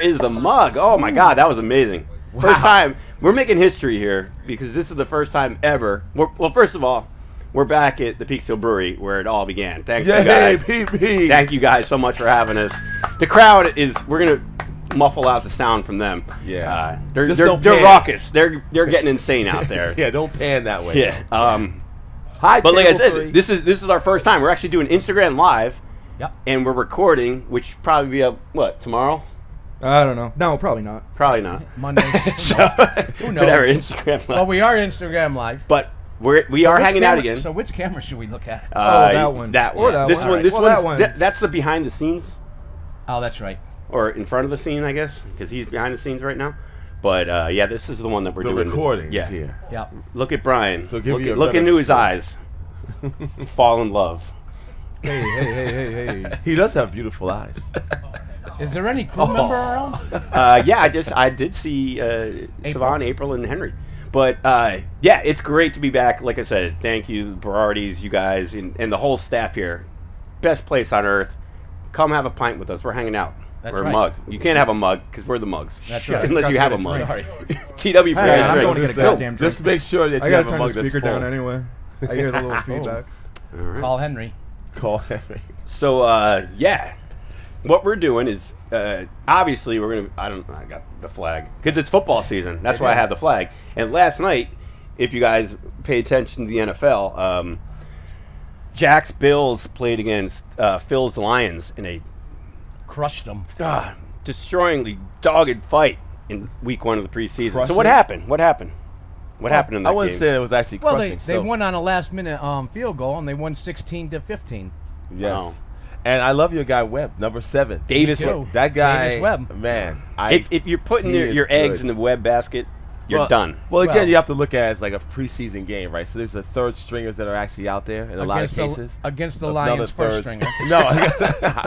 is the mug. Oh my God, that was amazing. Wow. First time. We're making history here because this is the first time ever. Well, first of all, we're back at the Peekskill Brewery where it all began. Thanks, you guys. PP. Thank you guys so much for having us. The crowd is. We're gonna muffle out the sound from them. Yeah. They're pan. raucous. They're getting insane out there. Yeah, don't pan that way. Yeah. Hi, but like I Table said, this is our first time. We're actually doing Instagram Live. Yep. And we're recording, which probably be up tomorrow. I don't know. No, probably not. Probably not. Monday. So, who knows? Whatever, Instagram Live. Well, we are Instagram Live. But we are hanging out again. So which camera should we look at? That one. That Or one. that This one. one. This Well, one's- that one. That's the behind the scenes, Oh, that's right. or in front of the scene, I guess, because he's behind the scenes right now. But yeah, this is the one that we're doing. The recording Yeah. is here. Yeah. Look at Brian. So give you a look better into his shot. eyes. Fall in love. Hey. He does have beautiful eyes. Is there any crew member around? Yeah, I did see Savon, April, and Henry. But yeah, it's great to be back. Like I said, thank you, Berardi's, you guys, and the whole staff here. Best place on earth. Come have a pint with us. We're hanging out. That's We're a right. mug. You can't have a mug because we're the mugs. That's right. Unless you have a mug. Sorry. TW for Hey, ice I'm drink. going to get a goddamn drink. Just make sure that I you gotta have a turn mug the that's speaker full. down anyway. I hear the little feedback. All right. Call Henry. Call Henry. So yeah, what we're doing is obviously we're gonna. I got the flag because it's football season. That's why I have the flag. And last night, if you guys pay attention to the NFL, Jack's Bills played against Phil's Lions in a Crushed them. destroyingly dogged fight in week 1 of the preseason. Crush So what it? happened? What happened? What happened in that I wouldn't game? say it was actually Well, crushing. they won on a last-minute field goal, and they won 16-15. Yes. Wow. And I love your guy Webb, number 7. Davis Me too. Webb. That guy, Davis Webb. man. If you're putting he your is eggs good. in the Webb basket, you're done. Well, again, Well- you have to look at it as like a preseason game, right? So there's the third stringers that are actually out there in a lot of cases. Against the Another Lions' first third- stringer. No,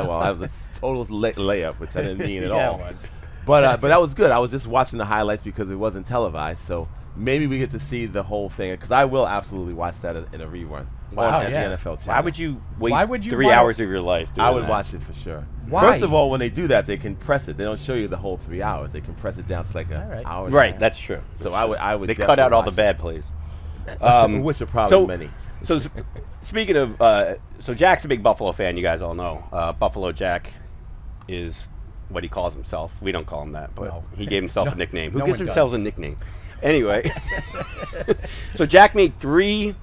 well, that was a total layup, which I didn't mean at Yeah, all. it was. But that was good. I was just watching the highlights because it wasn't televised, so maybe we get to see the whole thing. Because I will absolutely watch that in a rerun Wow, on yeah. the NFL channel. Why would you waste Why would you 3 want- hours of your life doing I would that? watch it for sure. Why? First of all, when they do that, they compress it. They don't show you the whole 3 hours. They compress it down to like an All right. hour. and a Right, half. that's true. So I would. They cut definitely out all the watch bad plays. it. Which are probably many. So speaking of, so Jack's a big Buffalo fan. You guys all know. Buffalo Jack is what he calls himself. We don't call him that, but No. he gave himself No, a nickname. Who no gives one themselves does. a nickname? Anyway, so Jack made 3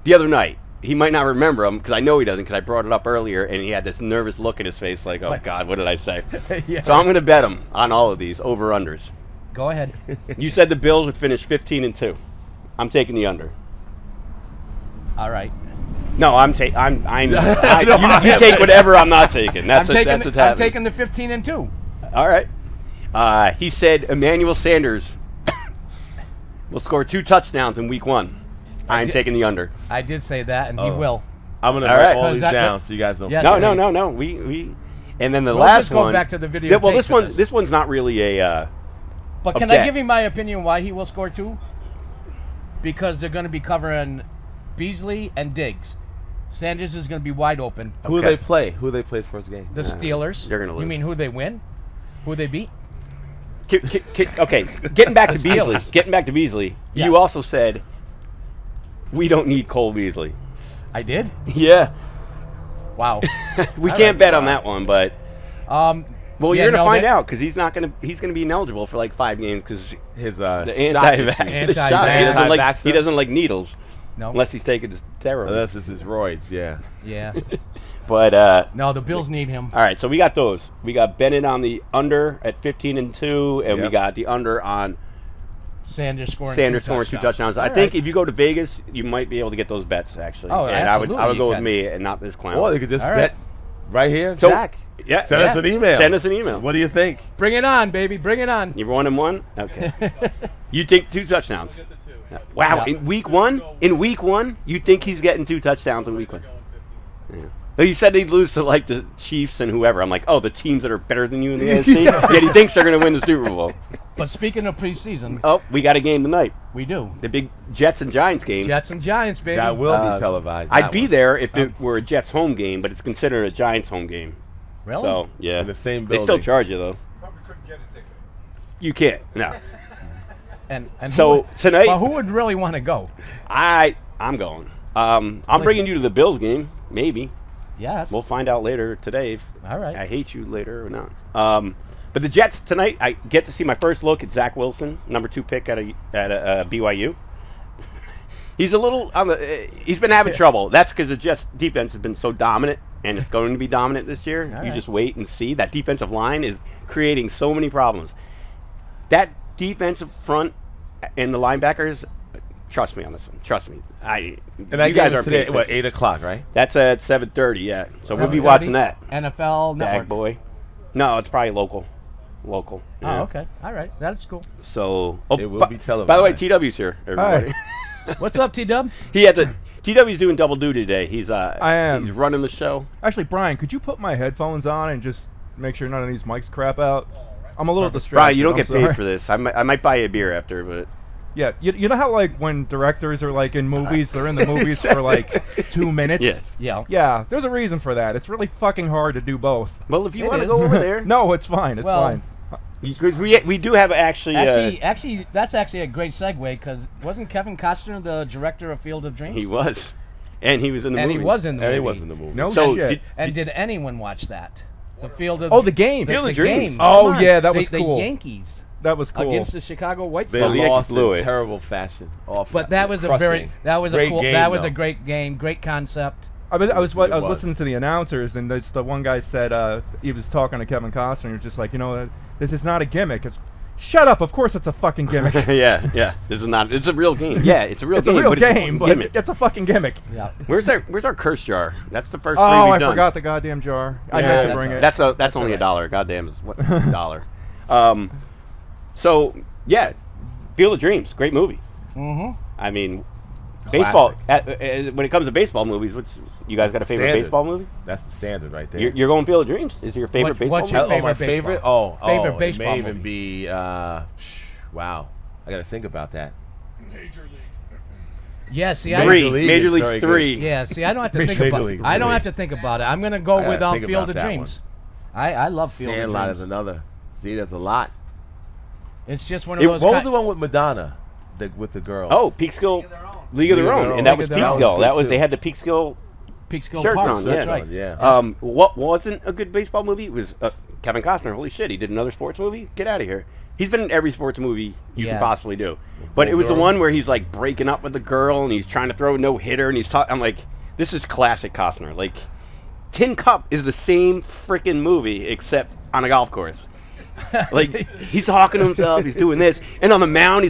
the other night. He might not remember them because I know he doesn't because I brought it up earlier and he had this nervous look in his face like, oh What? God, what did I say? Yeah. So I'm going to bet him on all of these over-unders. Go ahead. You said the Bills would finish 15-2. I'm taking the under. All right. No, I know. You take whatever I'm not taking. That's I'm what's taking happening. the 15-2. All right. He said Emmanuel Sanders will score 2 touchdowns in week 1. I'm taking the under. I did say that, and he Oh. will. I'm gonna All write right. all Because these that- down so you guys don't. Yes, forget. No. We and then the We'll last just go one. back to the video Well, tape this for one. this. This one's not really a. But a can bet. I give you my opinion why he will score 2? Because they're going to be covering Beasley and Diggs. Sanders is going to be wide open. Who Okay. they play? Who they play first game? The Steelers. You're gonna You lose. mean who they win? Who they beat? Okay, getting back to The Beasley. Steelers. Getting back to Beasley. Yes. You also said we don't need Cole Beasley. I did? Yeah. Wow. We All can't right. bet on that one, but Um, well, yeah, you're gonna no, find that- out because he's gonna be ineligible for like 5 games because His the shot anti-vax. issue. the shot. Anti-vaxxer. He doesn't like needles No. unless he's taking his steroids. Unless it's his roids, yeah. Yeah. But No, the Bills need him. all right, so we got those. We got Bennett on the under at 15-2, and we Yep. got the under on Sanders scoring Sanders 2 scoring 2 touchdowns. I All think right. if you go to Vegas, you might be able to get those bets actually. Oh, and I would absolutely go you with can. me and not this clown. Or they could just All bet right. right here, So- Jack. yeah, Send us an email. Send us an email. What do you think? Bring it on, baby. Bring it on. You're 1-1. Okay. You think 2 touchdowns? Wow! Yeah. In week 1, you think he's getting 2 touchdowns in week 1? Yeah. But he said they'd lose to like the Chiefs and whoever. I'm like, oh, the teams that are better than you in the AFC. Yet he thinks they're going to win the Super Bowl. But speaking of preseason, Oh, we got a game tonight. we do. The big Jets and Giants game. Jets and Giants, baby. That will be televised. I'd that be one. there if it were a Jets home game, but it's considered a Giants home game. Really? So yeah, In the same they still building. charge you though. couldn't get a ticket. You can't. No. And So, tonight- well, who would really want to go? I'm going. I'm bringing you to the Bills game. Maybe. Yes. We'll find out later today. If All right. I hate you later or not. But the Jets tonight, I get to see my first look at Zach Wilson, number 2 pick at BYU. He's a little on the. He's been having trouble. That's because the Jets defense has been so dominant, and it's going to be dominant this year. All You right. just wait and see. That defensive line is creating so many problems. That defensive front and the linebackers. Trust me on this one. Trust me. And you that guys game are is today, what, 8 o'clock, right? That's at 7:30. Yeah. So we'll be 7:30? watching that. NFL Network. Dag boy. No, it's probably local. Local. yeah. Oh, okay. All right. That's cool. So It will be televised. By the way, TW's here. Everybody. What's up, T-Dub? He had the TW's doing double duty today. He's I am. He's running the show. Actually, Brian, could you put my headphones on and just make sure none of these mics crap out? I'm a little distracted. Brian, you don't I'm get paid sorry. for this. I might buy you a beer after, but Yeah, you know how like when directors are like in movies, they're in the movies for like 2 minutes. yes. Yeah. Yeah, there's a reason for that. It's really fucking hard to do both. Well, if you It want to is. go over there, No, it's fine. It's Well, fine. because we do have actually. Actually, that's actually a great segue because wasn't Kevin Costner the director of Field of Dreams? He was, and he was in the and movie. he was in the And movie. he was in the movie. No So shit. And did anyone watch that? The Field of Oh, the game. the, Field the of Dreams. game. Oh, Come on. yeah, that was cool. The Yankees That was cool. against the Chicago White They Sox. the Yankees lost blew in it. terrible fashion. Awful. But that was a Crushing. Great cool game, that was though. a great game, great concept. I was It was. listening to the announcers, and the one guy said he was talking to Kevin Costner. He was just like, this is not a gimmick. Shut up! Of course, it's a fucking gimmick. yeah. This is not. It's a real game. Yeah, it's a real It's game. a real but game, it's a but gimmick. it's a fucking gimmick. Yeah. Where's our curse jar? That's the first Oh, three we've I done. forgot the goddamn jar. I Yeah, meant to that's bring all it. right. That's only all $1. Goddamn, is what $1. So yeah, Field of Dreams, great movie. Mm-hmm. I mean, baseball. When it comes to baseball movies, you guys got a favorite Standard. baseball movie? That's the standard right there. You're going Field of Dreams. Is it your favorite baseball what's movie? your My favorite favorite? baseball? Favorite It baseball may even movie. be. Wow, I got to think about that. Major League. Yeah. See, Major League Major is League very 3. Yeah. See, I don't have to think Major about. League I don't Three. have to think about it. I'm gonna go I gotta with think Field about of that Dreams. I love Field of Sandlot Dreams. is another. See, there's a lot. It's just one of It- those. What was the one with Madonna? With the girls. Oh, Peekskill League of Their Own, and that was League of Their Peekskill. Own. That was Too. they had the Peekskill Peekskill shirt Park. on. That's Yeah. right. Yeah. What wasn't a good baseball movie? It was Kevin Costner. Holy shit, he did another sports movie? Get out of here. He's been in every sports movie you can Yes. possibly do. But it was the one where he's like breaking up with the girl and he's trying to throw a no-hitter and he's talking. I'm like, this is classic Costner. Like, Tin Cup is the same freaking movie except on a golf course. Like, he's talking to himself, he's doing this. And on the mound,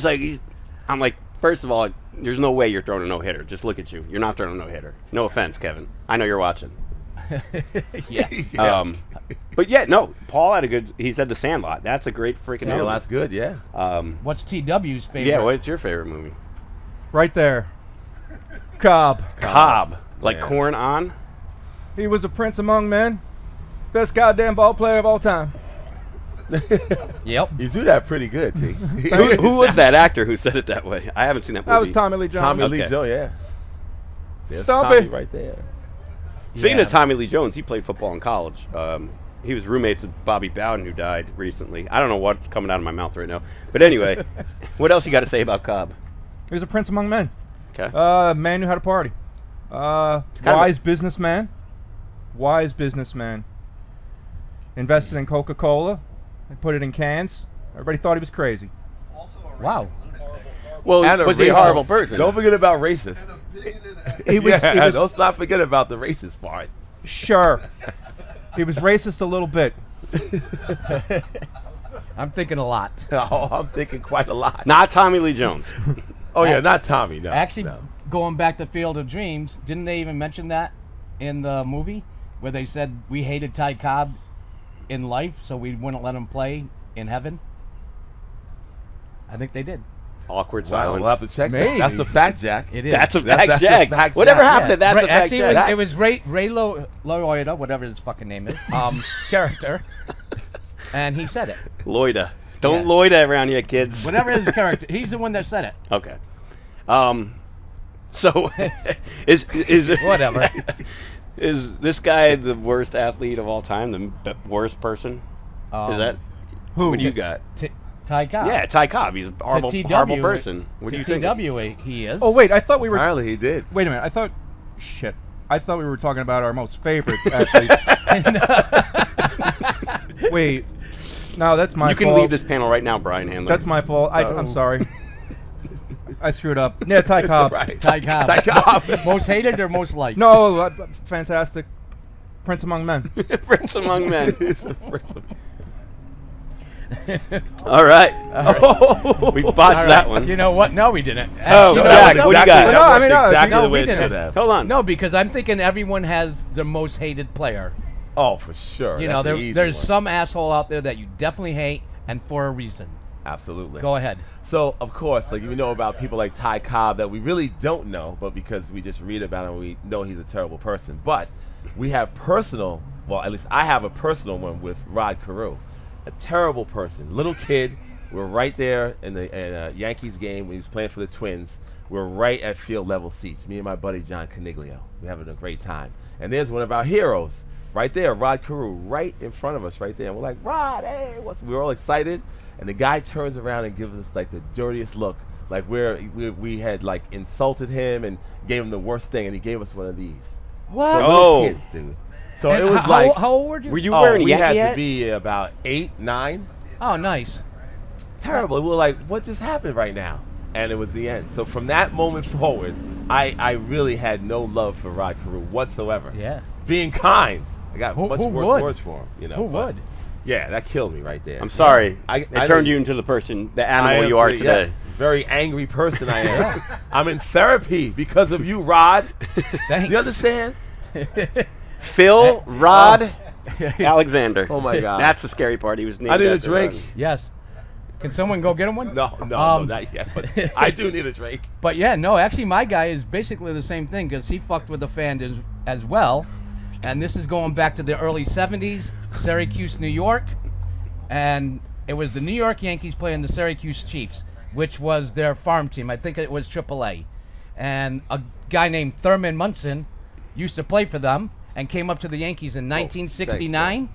I'm like, first of all, there's no way you're throwing a no-hitter. Just look at you. You're not throwing a no-hitter. No offense, Kevin. I know you're watching. Yeah. But yeah, no. Paul had he said The Sandlot. That's a great freaking movie. Sandlot's good. Yeah. What's TW's favorite? Yeah, what's your favorite movie? Right there. Cobb. Cobb. Like Yeah. corn on? He was a prince among men. Best goddamn ball player of all time. Yep. You do that pretty good, T. Who was that actor who said it that way? I haven't seen that movie. That was Tommy Lee Jones. Tommy Okay. Lee Jones, yeah. There's Stumpy. Tommy right there. Speaking Yeah. of Tommy Lee Jones, he played football in college. He was roommates with Bobby Bowden, who died recently. I don't know what's coming out of my mouth right now. But anyway, what else you got to say about Cobb? He was a prince among men. Okay. Man knew how to party. kind of Wise businessman. Wise businessman. Invested in Coca-Cola. And put it in cans. Everybody thought he was crazy. Wow. Well, And was he a racist. horrible person? Don't forget about racist. He was, he was Don't not forget about the racist part. sure. He was racist a little bit. I'm thinking a lot. Oh, I'm thinking quite a lot. Not Tommy Lee Jones. Oh yeah, not Tommy. No. Actually, no. going back to Field of Dreams, didn't they even mention that in the movie where they said we hated Ty Cobb in life, so we wouldn't let him play in heaven? I think they did. Awkward Wow, silence. we'll have to check that. Maybe. That's a fact, Jack. It is. That's a That's- fact, that's a Jack. fact, Whatever Jack. happened to that's Ray- a fact, actually, Jack. it was Ray Loida, whatever his fucking name is, character, and he said it. Loida. Don't Yeah. loida around here, kids. Whatever his character, he's the one that said it. Okay. So is Whatever. Is this guy the worst athlete of all time? The worst person? Is that? Who? What do you got? Ty Cobb. Yeah, Ty Cobb. He's a horrible, horrible person. What do you think? TW he is. Oh wait, I thought we were. Apparently he did. Wait a minute. I thought we were talking about our most favorite athletes. Wait. No, that's my fault. You can leave this panel right now, Brian Handler. That's my fault. I'm sorry. I screwed up. Yeah, Ty Cobb. Right. Ty Cobb. Ty Cobb. Most hated or most liked? No, fantastic. Prince among men. Prince among men. He's a prince of- All right. Oh. We botched All right. that one. You know what? No, we didn't. Oh, You know Jack, what? what do you got? No, I mean, no, exactly no, the way we it didn't. should have. Hold on. No, because I'm thinking everyone has the most hated player. Oh, for sure. You That's know, an easy there's one. some asshole out there that you definitely hate, and for a reason. Absolutely. Go ahead. So, of course, like we know about people like Ty Cobb that we really don't know, but because we just read about him, we know he's a terrible person. But we have personal, well, at least I have a personal one with Rod Carew. A terrible person. Little kid. We're right there in the Yankees game when he was playing for the Twins. We're right at field level seats. Me and my buddy John Caniglio. We're having a great time. And there's one of our heroes right there, Rod Carew, right in front of us right there. And we're like, Rod, hey, we're all excited. And the guy turns around and gives us like the dirtiest look, like we had like insulted him and gave him the worst thing, and he gave us one of these. What? For Oh. little kids, dude. So And it was how, like, how old were you? Were you wearing a we Yankee had hat? to be about 8, 9. Oh, nice. Terrible. We were like, what just happened right now? And it was the end. So from that moment forward, I really had no love for Rod Carew whatsoever. Yeah. Being kind. I got much who worse would? words for him. You know. Who but would? Yeah, that killed me right there. I'm sorry. I It turned you into the animal you are today. Yes, very angry person I am. I'm in therapy because of you, Rod. Thanks. Do you understand? Phil Rod Alexander. Oh my God. That's the scary part. He was named I need a after drink. Rod. Yes. Can someone go get him one? No, not yet. But I do need a drink. But yeah, no, actually my guy is basically the same thing because he fucked with the fan as well. And this is going back to the early 70s, Syracuse, New York. And it was the New York Yankees playing the Syracuse Chiefs, which was their farm team. I think it was AAA. And a guy named Thurman Munson used to play for them and came up to the Yankees in 1969.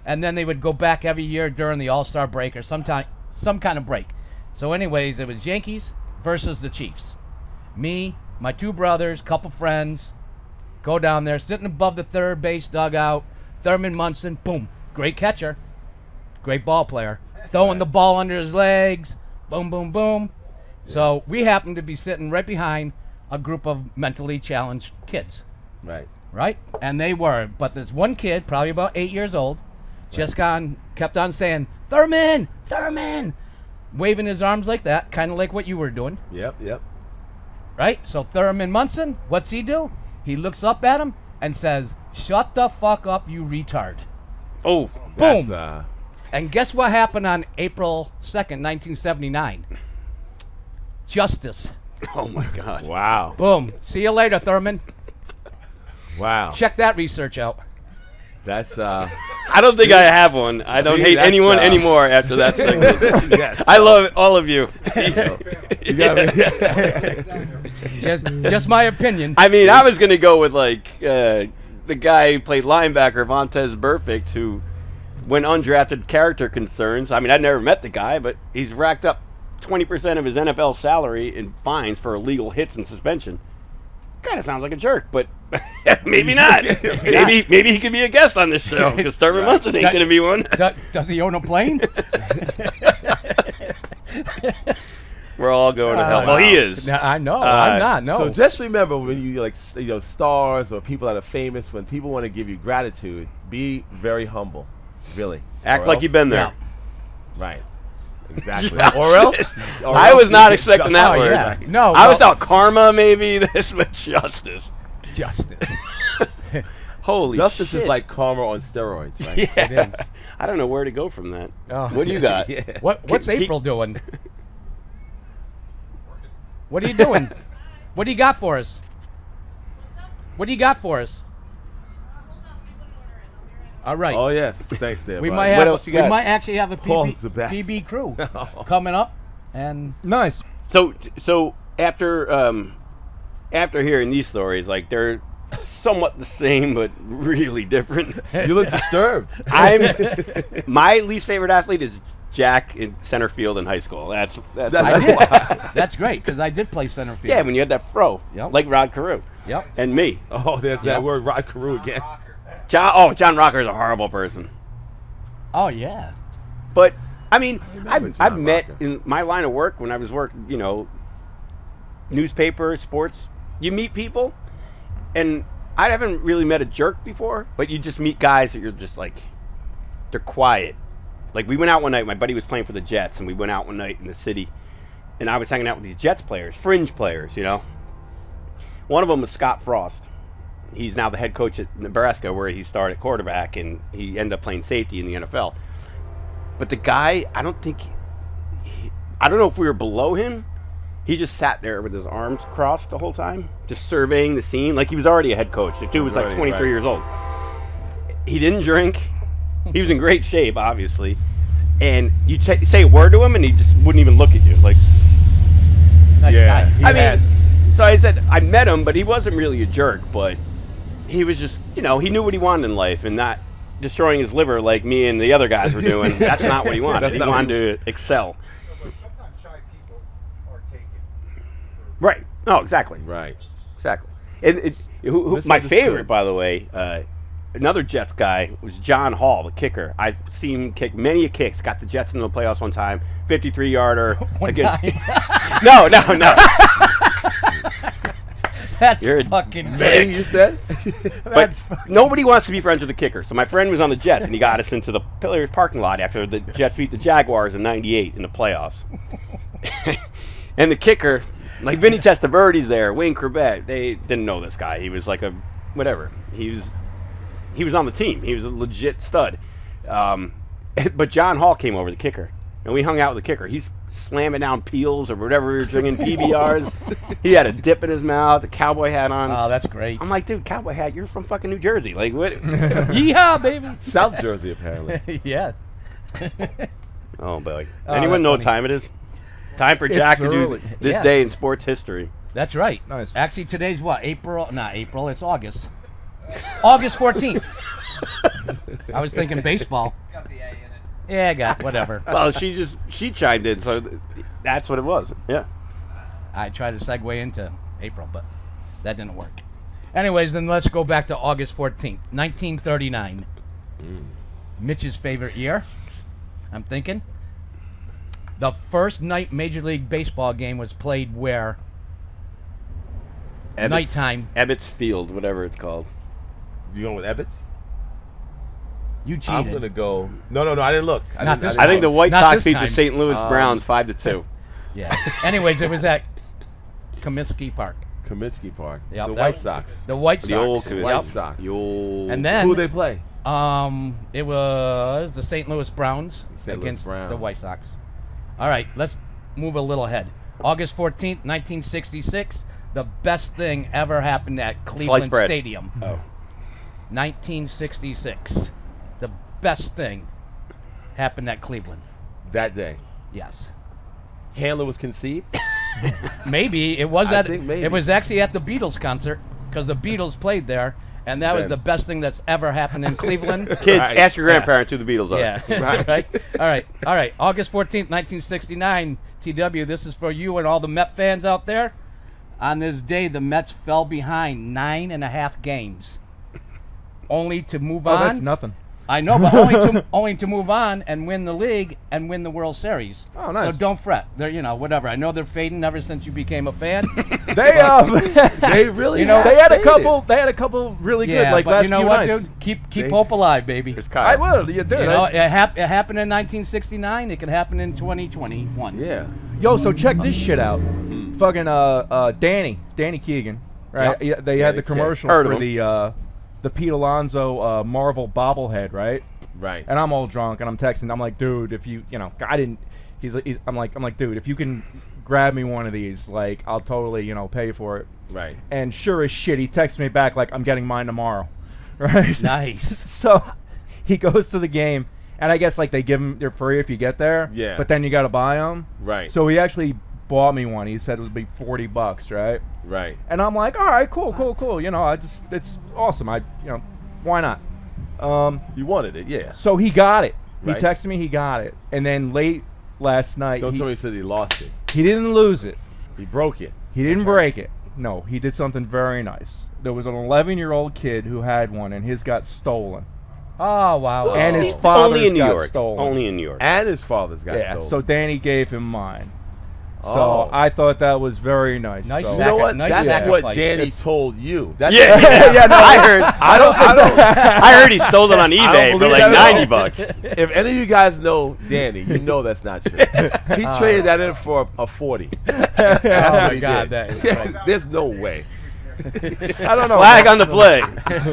And then they would go back every year during the All-Star break or some kind of break. So anyways, it was Yankees versus the Chiefs. Me, my two brothers, couple friends, go down there, sitting above the third base dugout. Thurman Munson, boom, great catcher, great ball player, throwing the ball under his legs, boom, boom, boom. So we happened to be sitting right behind a group of mentally challenged kids, Right. right? And they were, but there's one kid, probably about 8 years old, just kept on saying, Thurman, Thurman, waving his arms like that, kind of like what you were doing. Yep. Right? So Thurman Munson, what's he do? He looks up at him and says, shut the fuck up, you retard. Oh, Boom. That's, And guess what happened on April 2nd, 1979? Justice. oh my God. wow. Boom. See you later, Thurman. Wow. Check that research out. That's I don't think I have one. I don't See, hate that's, anyone anymore after that segment. yes. I love all of you. You got me. Just my opinion. I mean, I was going to go with, like, the guy who played linebacker, Vontez Burfict, who, when undrafted character concerns, I mean, I'd never met the guy, but he's racked up 20% of his NFL salary in fines for illegal hits and suspension. Kind of sounds like a jerk, but maybe not. Maybe he could be a guest on this show, because Thurman Munson ain't going to be one. Does he own a plane? We're all going to hell. wow. Well, he is. No, I know. I'm not. No. So just remember when you stars or people that are famous, when people want to give you gratitude, be very humble, really. Act Or like else- you've been there. Right. Exactly. or else. I was not expecting that Oh, word. yeah. No, I well- thought karma, maybe. This was justice. Justice. Holy Justice shit. is like karma on steroids, right? Yeah. It is. I don't know where to go from that. Oh. What do you got? Yeah. What's Keep- April doing? What are you doing? What do you got for us? What do you got for us? All right. Oh yes. Thanks, there. we bud. might What have. else you We got? might actually have a Paul's the best. PB crew coming up, and Nice. So after hearing these stories, like, they're somewhat the same but really different. You look disturbed. My least favorite athlete is Jack in center field in high school. That's I did. That's great because I did play center field. yeah, when you had that fro, Yep. like Rod Carew. Yep. And me. Oh, there's that word, Rod Carew again. John Rocker is a horrible person. Oh yeah. But I mean, remember I've John met Rocker. in my line of work when I was working, newspaper, sports. You meet people, and I haven't really met a jerk before, but you just meet guys that you're just like, they're quiet. Like we went out one night. My buddy was playing for the Jets, and we went out one night in the city, and I was hanging out with these Jets players, fringe players, One of them was Scott Frost. He's now the head coach at Nebraska, where he started quarterback, and he ended up playing safety in the NFL. But the guy, I don't know if we were below him. He just sat there with his arms crossed the whole time, just surveying the scene. Like he was already a head coach. The dude was like 23 years old. He didn't drink. He was in great shape, obviously. And you say a word to him, and he just wouldn't even look at you. Like, Nice guy. I mean, so I said I met him, but he wasn't really a jerk. But he was just, he knew what he wanted in life, and not destroying his liver like me and the other guys were doing. That's not what he wanted. He wanted to excel. But sometimes shy people are taken. Right. Oh, exactly. Right. Exactly. And it's my favorite, by the way, another Jets guy was John Hall, the kicker. I've seen him kick many kicks. Got the Jets into the playoffs one time, 53-yarder. One against. time. No. That's You're a fucking Hey, dick. you said? But nobody wants to be friends with the kicker. So my friend was on the Jets, and he got us into the Pillars parking lot after the Jets beat the Jaguars in '98 in the playoffs. And the kicker, like Vinny Testaverde's there, Wayne Corbett, they didn't know this guy. He was like a whatever. He was on the team. He was a legit stud. But John Hall came over, the kicker, and we hung out with the kicker. He's slamming down peels or whatever we were drinking, PBRs. He had a dip in his mouth, a cowboy hat on. Oh, that's great. I'm like, dude, cowboy hat, you're from fucking New Jersey. Like, what? Yeehaw, baby. South Jersey, apparently. Yeah. Oh, boy. Oh, Anyone that's know what funny. time it is? Time for Jack to do early. this Yeah. day in sports history. That's right. Nice. Actually, today's what? April? Not April. It's August. August 14th. I was thinking baseball. It's got the A in it. Yeah, I got whatever. Well, she chimed in, so that's what it was. Yeah. I tried to segue into April, but that didn't work. Anyways, then let's go back to August 14th, 1939. Mitch's favorite year, I'm thinking. The first night Major League Baseball game was played where? Nighttime. Ebbets Field, whatever it's called. You going with Ebbets? You cheated. I'm going to go. No, I didn't look. Not this I think the White Not Sox this beat the time. St. Louis Browns 5-2. Yeah. Anyways, it was at Comiskey Park. Kaminsky Park. Yep, The that White was- Sox. The White Sox. The old White Sox. The old. And then Who they play? it was the St. Louis Browns St. Louis against the Browns. White Sox. All right, let's move a little ahead. August 14th, 1966. The best thing ever happened at Cleveland bread. Stadium. Oh. 1966. The best thing happened at Cleveland. That day. Yes. Handler was conceived? Maybe it was I at. think maybe. It was actually at the Beatles concert because the Beatles played there, and that was Ben. the best thing that's ever happened in Cleveland. Kids, Right. ask your grandparents who the Beatles are. Yeah. Right. All right. August 14th, 1969. TW, this is for you and all the Met fans out there. On this day, the Mets fell behind 9.5 games, only to move Oh, on. that's nothing. I know, but only to move on and win the league and win the World Series. Oh, nice. So don't fret. They're whatever. I know they're fading ever since you became a fan. They really they had a faded. couple. They had a couple really good Yeah, like but last you know few what, nights. dude? Keep They- hope alive, baby. There's Kyle. I will. You did. You know, it happened in 1969. It can happen in 2021. Yeah. Yo, so check this shit out. Fucking Danny Keegan, right? Yep. Yeah, they had Danny the Kid. commercial Heard of for the Pete Alonso Marvel bobblehead, right? Right. And I'm all drunk and I'm texting. I'm like, dude, if you I didn't. I'm like, dude, if you can grab me one of these, like, I'll totally pay for it. Right. And sure as shit, he texts me back like, I'm getting mine tomorrow, right? Nice. So he goes to the game, and I guess like they give them they're free if you get there. Yeah. But then you got to buy them. Right. So he actually bought me one. He said it would be $40, right? Right. And I'm like, all right, cool. It's awesome. Why not? You wanted it, yeah. So he got it. Right. He texted me he got it, and then late last night Don't tell me he said he lost it. he didn't lose it. He broke it. He didn't break it. No, he did something very nice. There was an 11-year-old kid who had one, and his got stolen. Oh, wow. And his Only father's in New got York. stolen. Only in New York. And his father's got Yeah, stolen. so Danny gave him mine. Oh. So I thought that was very nice. Nice so. You know what? Nice That's what sacrifice. Danny told you. That's Yeah, Yeah, no, I heard. I don't. I heard he sold it on eBay for believe like that at all. $90. If any of you guys know Danny, you know that's not true. He traded that in for a 40. That's Oh, what my he God, did. that is right. There's no way. I don't know. Flag on the play.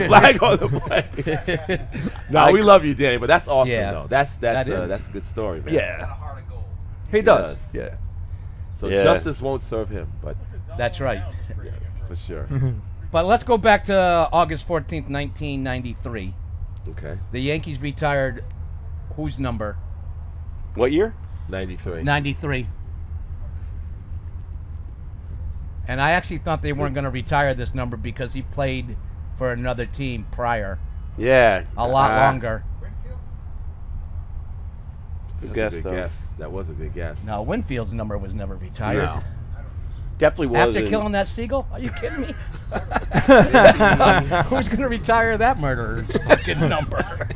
Flag on the play. No, we love you, Danny, but that's awesome Yeah. though. That's That is. that's a good story, man. Got a Yeah, heart of gold. he does. does. Yeah. So Yeah. justice won't serve him, but That's right. for sure. But let's go back to August 14th, 1993. Okay. The Yankees retired whose number? What year? 93. 93. And I actually thought they weren't going to retire this number because he played for another team prior. Yeah. A lot longer. Winfield? Good That's guess, a good though. guess. That was a good guess. No, Winfield's number was never retired. No. Definitely was. After killing that seagull? Are you kidding me? Who's going to retire that murderer's fucking number?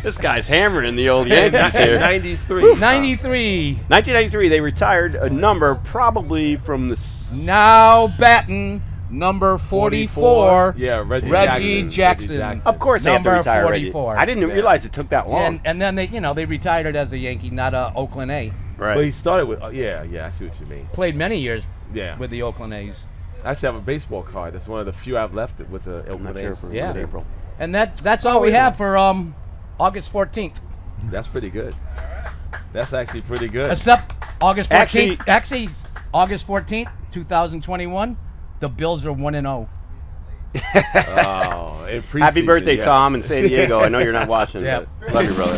This guy's hammering the old Yankees here. 93. 93. 1993, they retired a number probably from the. Now batting number 44. Yeah, Reggie Jackson. Of course, they had to Number retire Reggie. 44. I didn't Yeah. realize it took that long. And then they, they retired it as a Yankee, not a Oakland A. Right. But he started with, yeah, I see what you mean. Played many years Yeah. with the Oakland A's. I actually have a baseball card. That's one of the few I've left with the I'm not Oakland sure A's. for Yeah. April. And that's all we have for August 14th. That's pretty good. That's actually pretty good. Except August 14th. Actually- Actually, August 14th, 2021, the Bills are 1-0. Oh, in Happy preseason, birthday, yes. Tom, in San Diego. I know you're not watching, Yeah. but love you, brother.